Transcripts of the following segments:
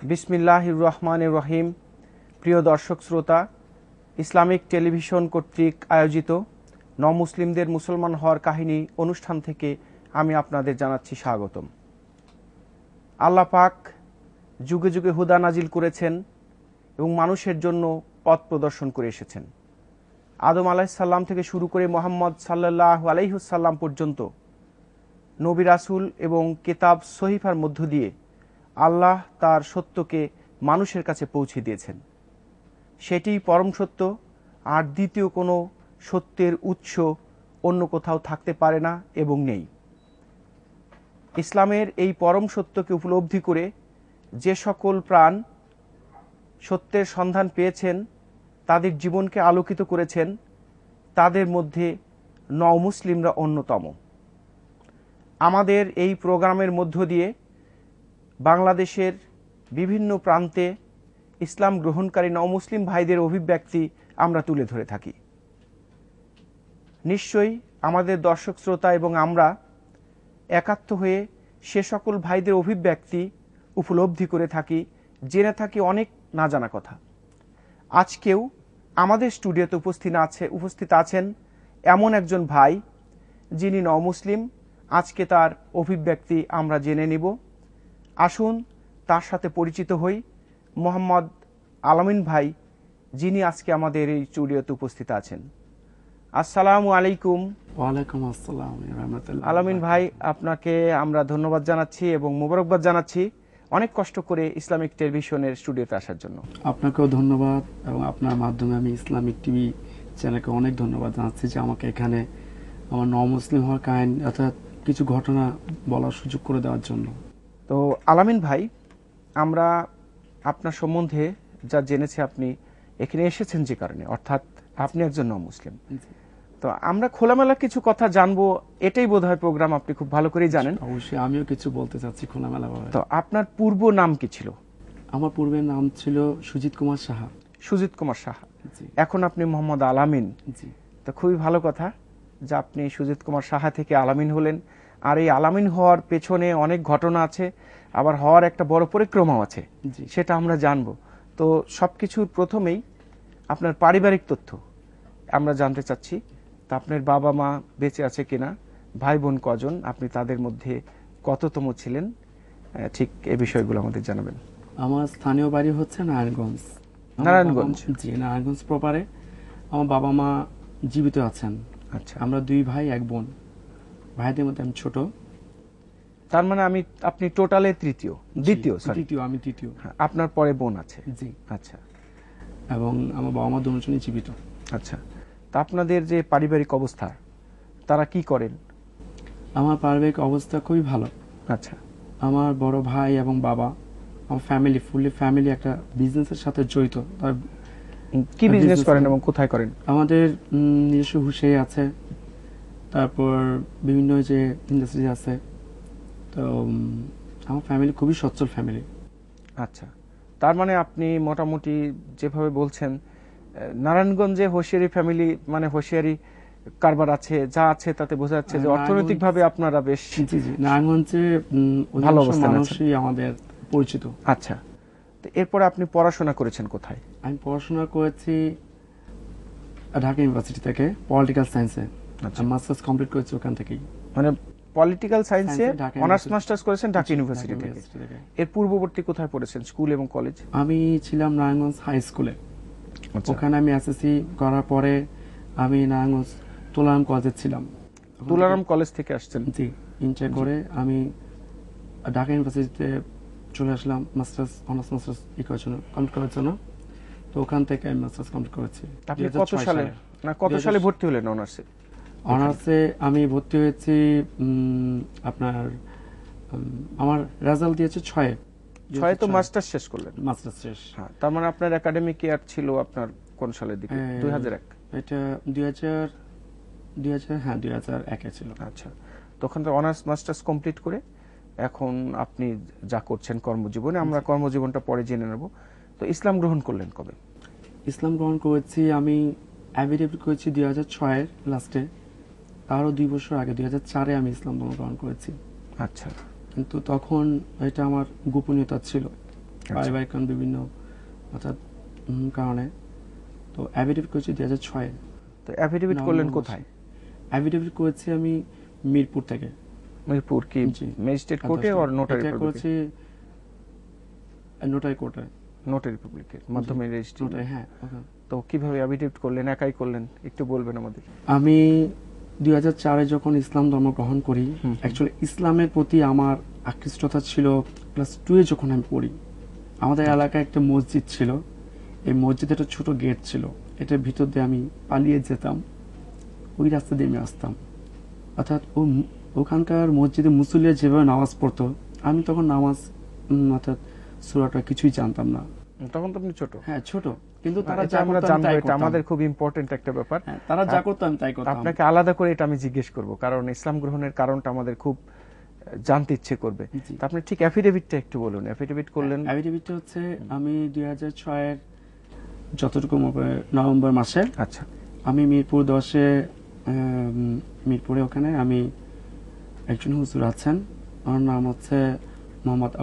বিসমিল্লাহির রহমানির রহিম। প্রিয় দর্শক শ্রোতা, ইসলামিক টেলিভিশন কর্তৃক আয়োজিত নমুসলিমদের মুসলমান হওয়ার কাহিনী অনুষ্ঠান থেকে আমি আপনাদের জানাচ্ছি স্বাগতম। আল্লাহ পাক যুগে যুগে হুদা নাজিল করেছেন এবং মানুষের জন্য পথ প্রদর্শন করে এসেছেন। আদম আলাইহিস সালাম থেকে শুরু করে মুহাম্মদ সাল্লাল্লাহু আলাইহি ওয়াসাল্লাম পর্যন্ত নবী রাসূল এবং কিতাব সহিফার মধ্য দিয়ে আল্লাহ তার সত্যকে মানুষের কাছে পৌঁছে দিয়েছেন। সেটিই পরম সত্য, আর দ্বিতীয় কোনো সত্যের উৎস অন্য কোথাও থাকতে পারে না এবং নেই। ইসলামের এই পরম সত্যকে উপলব্ধি করে যে সকল প্রাণ সত্যের সন্ধান পেয়েছেন, তাদের জীবনকে আলোকিত করেছেন, তাদের মধ্যে নওমুসলিমরা অন্যতম। আমাদের এই প্রোগ্রামের মধ্য দিয়ে বাংলাদেশের বিভিন্ন প্রান্তে ইসলাম গ্রহণকারী নওমুসলিম ভাইদের অভিব্যক্তি আমরা তুলে ধরে থাকি। নিশ্চয়ই আমাদের দর্শক শ্রোতা এবং আমরা একাত্ম হয়ে সে সকল ভাইদের অভিব্যক্তি উপলব্ধি করে থাকি, জেনে থাকি অনেক না জানা কথা। আজকেও আমাদের স্টুডিওতে উপস্থিত আছেন এমন একজন ভাই যিনি নওমুসলিম। আজকে তার অভিব্যক্তি আমরা জেনে নিব। আসুন তার সাথে পরিচিত হই। মোহাম্মদ আলামিন ভাই, যিনি আজকে আমাদের এই স্টুডিওতে উপস্থিত আছেন। আসসালামু আলাইকুম। ওয়ালাইকুম আসসালাম রাহমাতুল্লাহ। আলামিন ভাই, আপনাকে আমরা ধন্যবাদ জানাচ্ছি এবং মোবারকবাদ জানাচ্ছি অনেক কষ্ট করে ইসলামিক টেলিভিশনের স্টুডিওতে আসার জন্য। আপনাকেও ধন্যবাদ, এবং আপনার মাধ্যমে আমি ইসলামিক টিভি চ্যানেলকে অনেক ধন্যবাদ জানাচ্ছি যে আমাকে এখানে আমার নওমুসলিম হওয়ার কাহিনী অর্থাৎ কিছু ঘটনা বলার সুযোগ করে দেওয়ার জন্য। তো আলামিন ভাই, আমরা আপনার সম্বন্ধে যা জেনেছি, আপনি এখানে এসেছেন যে কারণে, অর্থাৎ আপনি একজন নওমুসলিম। তো আমরা খোলামেলা কিছু কথা জানবো, এটাই বোধহয় প্রোগ্রাম। আপনি খুব ভালো করেই জানেন। অবশ্যই আমিও কিছু বলতে চাচ্ছি খোলামেলা ভাবে। তো আপনার পূর্ব নাম কি ছিল? আমার পূর্বের নাম ছিল সুজিত কুমার সাহা। সুজিত কুমার সাহা। এখন আপনি মোহাম্মদ আলামিন। জি। তো খুবই ভালো কথা যে আপনি সুজিত কুমার সাহা থেকে আলামিন হলেন। আর এই আলামিন হওয়ার পেছনে অনেক ঘটনা আছে, আবার হওয়ার একটা বড় পরিক্রমাও আছে, সেটা আমরা জানবো। তো সবকিছুর প্রথমেই আপনার পারিবারিক তথ্য আমরা জানতে চাচ্ছি। তা আপনার বাবা মা বেঁচে আছে কিনা, ভাই বোন কজন, আপনি তাদের মধ্যে কততম ছিলেন, ঠিক এই বিষয়গুলো আমাদের জানাবেন। আমার স্থানীয় বাড়ি হচ্ছে নারায়ণগঞ্জ। নারায়ণগঞ্জ? জি, নারায়ণগঞ্জ প্রপারে। আমার বাবা মা জীবিত আছেন। আচ্ছা। আমরা দুই ভাই এক বোন। ভাইদের মধ্যে আমি ছোট। তার মানে আপনি টোটালে দ্বিতীয়। আমি তৃতীয়। আপনার পরে বোন আছে? জি। আচ্ছা। এবং আমার বাবা মা দুজনই জীবিত। আচ্ছা। তা আপনাদের যে পারিবারিক অবস্থা, তারা কি করেন? আমার পারিবারিক অবস্থা খুবই ভালো। আচ্ছা। আমার বড় ভাই এবং বাবা, আমার ফ্যামিলি একটা বিজনেসের সাথে জড়িত। কি বিজনেস করেন এবং কোথায় করেন? আমাদের নিজস্ব হুঁশিয়ারি আছে, তারপর বিভিন্ন যে ইন্ডাস্ট্রি আছে। তো আমার ফ্যামিলি খুবই সচ্ছল ফ্যামিলি। আচ্ছা। তার মানে আপনি মোটামুটি যেভাবে বলছেন, নারায়ণগঞ্জে হোশিয়ারি ফ্যামিলি, মানে হোশিয়ারি কারবার আছে, যা আছে তাতে বোঝা যাচ্ছে যে অর্থনৈতিকভাবে আপনারা বেশ। জি জি, নারায়ণগঞ্জে ভালো অবস্থায় আছেন। মানুষই আমাদের পরিচিত। আচ্ছা। তো এরপরে আপনি পড়াশোনা করেছেন কোথায়? আমি পড়াশোনা করেছি ঢাকা ইউনিভার্সিটি থেকে পলিটিক্যাল সায়েন্সে। মাস্টার্স কমপ্লিট করেছি ওখান থেকেই। মানে পলিটিক্যাল সায়েন্সে অনার্স মাস্টার্স করেছেন ঢাকা ইউনিভার্সিটি থেকে। এর পূর্ববর্তী কোথায় পড়েছেন, স্কুল এবং কলেজ? আমি ছিলাম নারায়ণগঞ্জ হাই স্কুলে। ওখানে আমি এসএসসি করার পরে আমি নারায়ণগঞ্জ তুলারাম কলেজে ছিলাম। তুলারাম কলেজ থেকে আসছেন? জি। ইন্টার করে আমি ঢাকা ইউনিভার্সিটিতে চলে আসলাম অনার্স মাস্টার্স কমপ্লিট করার জন্য। তো ওখান থেকে আমি মাস্টার্স কমপ্লিট করেছি। আপনি কত সালে ভর্তি হলেন অনার্সে? অনার্সে আমি ভর্তি হয়েছি আপনার আমার রেজাল্ট দিয়েছে 6-এ। তো মাস্টার্স শেষ করলেন? মাস্টার্স শেষ। হ্যাঁ। তার মানে আপনার একাডেমিক ইয়ার ছিল আপনার কোন সালের দিকে? 2001? এটা 2001-এ ছিল। আচ্ছা। তখন তো অনার্স মাস্টার্স কমপ্লিট করে এখন আপনি যা করছেন কর্মজীবনে, আমরা কর্মজীবনটা পরে জেনে নেব। তো ইসলাম গ্রহণ করলেন কবে? ইসলাম গ্রহণ করেছি আমি অ্যাফিডেভিট করেছি 2006-এর লাস্টে। তারও 2 বছর আগে 2004-এ আমি ইসলাম ধর্ম গ্রহণ করেছি। আচ্ছা। কিন্তু তখন এটা আমার গোপনীয়তা ছিল। পারিবারিক কারণ বিভিন্ন অর্থাৎ কারণে। তো অ্যাফিডেভিট করেছি 2006-এ। তো অ্যাফিডেভিট করলেন কোথায়? অ্যাফিডেভিট করেছি আমি মিরপুর থেকে। মিরপুর কি ম্যাজিস্ট্রেট কোর্টে আর নোটারি এটা করেছি নোটারি কোর্টে, নোটারি পাবলিকের মাধ্যমে রেজিস্ট্রি। হ্যাঁ। তো কিভাবে অ্যাফিডেভিট করলেন, একাই করলেন, একটু বলবেন আমাদের। আমি 2004-এ যখন ইসলাম ধর্ম গ্রহণ করি, অ্যাকচুয়ালি ইসলামের প্রতি আমার আকৃষ্টতা ছিল ক্লাস 2-এ যখন আমি পড়ি। আমাদের এলাকায় একটা মসজিদ ছিল, এই মসজিদে একটা ছোট গেট ছিল, এটার ভিতর দিয়ে আমি পালিয়ে যেতাম, ওই রাস্তা দিয়ে আমি আসতাম। অর্থাৎ ওখানকার মসজিদে মুসল্লিরা যেভাবে নামাজ পড়তো, আমি তখন নামাজ অর্থাৎ সূরাটা কিছুই জানতাম না। তখন তো আপনি ছোট। হ্যাঁ, ছোট, কিন্তু তারা যা করতো আমি তাই করতাম। এটা আমাদের খুব ইম্পর্টেন্ট একটা ব্যাপার। তারা যা করতো আমি তাই করতাম। আপনাকে আলাদা করে এটা আমি জিজ্ঞেস করব, কারণ ইসলাম গ্রহণের কারণটা আমাদের খুব জানতে ইচ্ছে করবে। তো আপনি ঠিক অ্যাফিডেভিটটা একটু বলুন। অ্যাফিডেভিট করলেন? অ্যাফিডেভিটটা হচ্ছে আমি 2006-এর যতটুকু নভেম্বর মাসে, আচ্ছা, আমি মিরপুর 10-এ মিরপুরে ওখানে আমি একজন হুজুর আছেন, ওনার নাম হচ্ছে মোহাম্মদ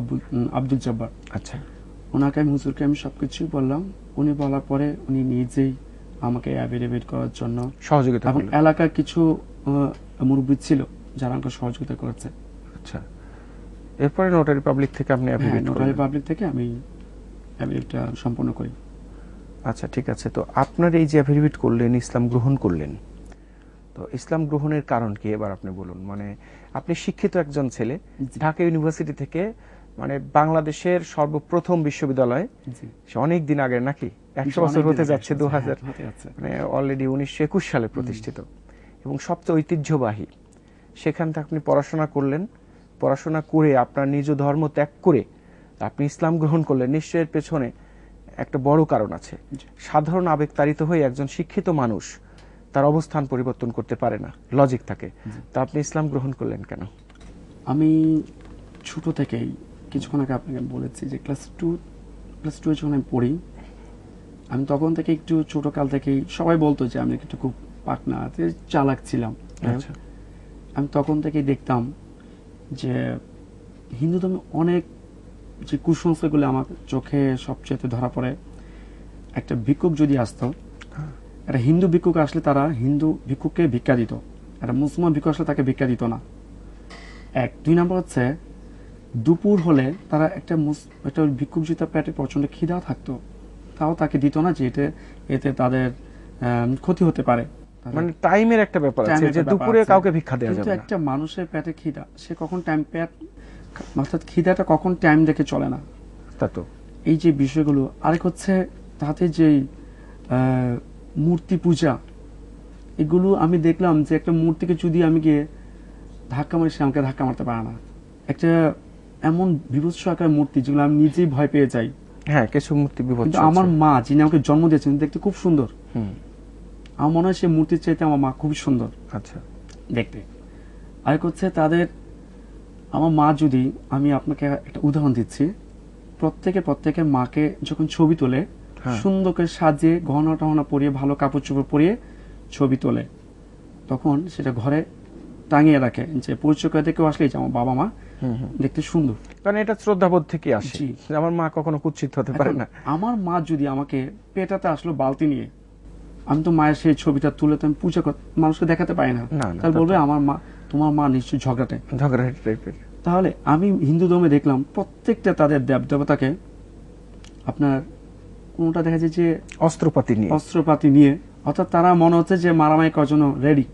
আব্দুল জব্বার। আচ্ছা, ওনাকে আমি হুজুরকে আমি সবকিছুই বললাম। উনি বলার পরে উনি নিজেই আমাকে অ্যাফিডেভিট করার জন্য সহযোগিতা এবং করলেন। এলাকার কিছু মুরব্বি ছিল যারা আমাকে সহযোগিতা করেছে। আচ্ছা, এরপরে নোটারি পাবলিক থেকে আপনি অ্যাফিডেভিট করলেন? নোটারি পাবলিক থেকে আমি অ্যাফিডেভিটটা সম্পন্ন করি। আচ্ছা, ঠিক আছে। তো আপনার এই যে অ্যাফিডেভিট করলেন, ইসলাম গ্রহণ করলেন, তো ইসলাম গ্রহণের কারণ কি এবার আপনি বলুন। মানে আপনি শিক্ষিত একজন ছেলে, ঢাকা ইউনিভার্সিটি থেকে, মানে বাংলাদেশের সর্বপ্রথম বিশ্ববিদ্যালয়, সে অনেক দিন আগে, নাকি 100 বছর হতে যাচ্ছে, 2000, মানে অলরেডি 1921 সালে প্রতিষ্ঠিত এবং সবচেয়ে ঐতিহ্যবাহী। সেখান থেকে আপনি পড়াশোনা করলেন, পড়াশোনা করে আপনার নিজ ধর্ম ত্যাগ করে আপনি ইসলাম গ্রহণ করলেন। নিশ্চয়ের পেছনে একটা বড় কারণ আছে। সাধারণ আবেগ তাড়িত হয়ে একজন শিক্ষিত মানুষ তার অবস্থান পরিবর্তন করতে পারে না, লজিক থাকে। তা আপনি ইসলাম গ্রহণ করলেন কেন? আমি ছোট থেকেই, কিছুক্ষণ আগে আপনাকে বলেছি যে ক্লাস টু যখন আমি পড়ি, আমি তখন থেকে একটু ছোট কাল থেকেই সবাই বলতো যে আমি একটু খুব পাকনা চালাক ছিলাম। আমি তখন থেকেই দেখতাম যে হিন্দু ধর্মে অনেক যে কুসংস্কারগুলো আমার চোখে সবচেয়ে ধরা পড়ে। একটা ভিক্ষুক যদি আসতো, একটা হিন্দু ভিক্ষুক আসলে তারা হিন্দু ভিক্ষুককে ভিক্ষা দিত, একটা মুসলমান ভিক্ষুক আসলে তাকে ভিক্ষা দিত না। 1, 2 নম্বর হচ্ছে দুপুর হলে তারা একটা ভিক্ষুক যদি তার পেটে প্রচন্ড খিদা থাকতো, তাও তাকে দিত না, যে এতে তাদের ক্ষতি হতে পারে। মানে টাইমের একটা ব্যাপার আছে যে দুপুরে কাউকে ভিক্ষা দেওয়া যাবে না। একটা মানুষের পেটে খিদা, সে কখন অর্থাৎ খিদাটা কখন টাইম দেখে চলে না। তা তো এই যে বিষয়গুলো। আরেক হচ্ছে তাতে যে মূর্তি পূজা, এগুলো আমি দেখলাম যে একটা মূর্তিকে যদি আমি গিয়ে ধাক্কা মারি, সে আমাকে ধাক্কা মারতে পারে না। একটা এমন বিভৎস আকার মূর্তি যেগুলো আমি নিজেই ভয় পেয়ে যাই। হ্যাঁ, কিছু মূর্তি বিভৎস। কিন্তু আমার মা, যিনি আমাকে জন্ম দিয়েছেন, দেখতে খুব সুন্দর। আমার মনে হয় সে মূর্তির চাইতে আমার মা খুবই সুন্দর আচ্ছা দেখতে। আরেক হচ্ছে তাদের, আমার মা যদি, আমি আপনাকে একটা উদাহরণ দিচ্ছি, প্রত্যেকের মাকে যখন ছবি তোলে, সুন্দর করে সাজিয়ে গহনা টহনা পরিয়ে ভালো কাপড় চোপড় পরিয়ে ছবি তোলে, তখন সেটা ঘরে টাঙিয়ে রাখে যে পরিচয় করে কেউ আসলেই যে আমার বাবা মা দেখতে সুন্দর। কারণ এটা শ্রদ্ধাবোধ থেকে আসে, আমার মা কখনো কুৎসিত হতে পারে না। আমার মা যদি আমাকে পেটাতে আসলো বালতি নিয়ে, আমি তো মায়ের সেই ছবিটা তুলে তো আমি পূজা মানুষকে দেখাতে পারি না, তাহলে বলবে আমার মা, তোমার মা নিশ্চয়ই ঝগড়াটে টাইপের। তাহলে আমি হিন্দু ধর্মে দেখলাম প্রত্যেকটা তাদের দেবতাকে আপনার কোনটা দেখা যায় যে অস্ত্রপাতি নিয়ে, অর্থাৎ তারা মনে হচ্ছে যে মারামারি করার জন্য রেডি।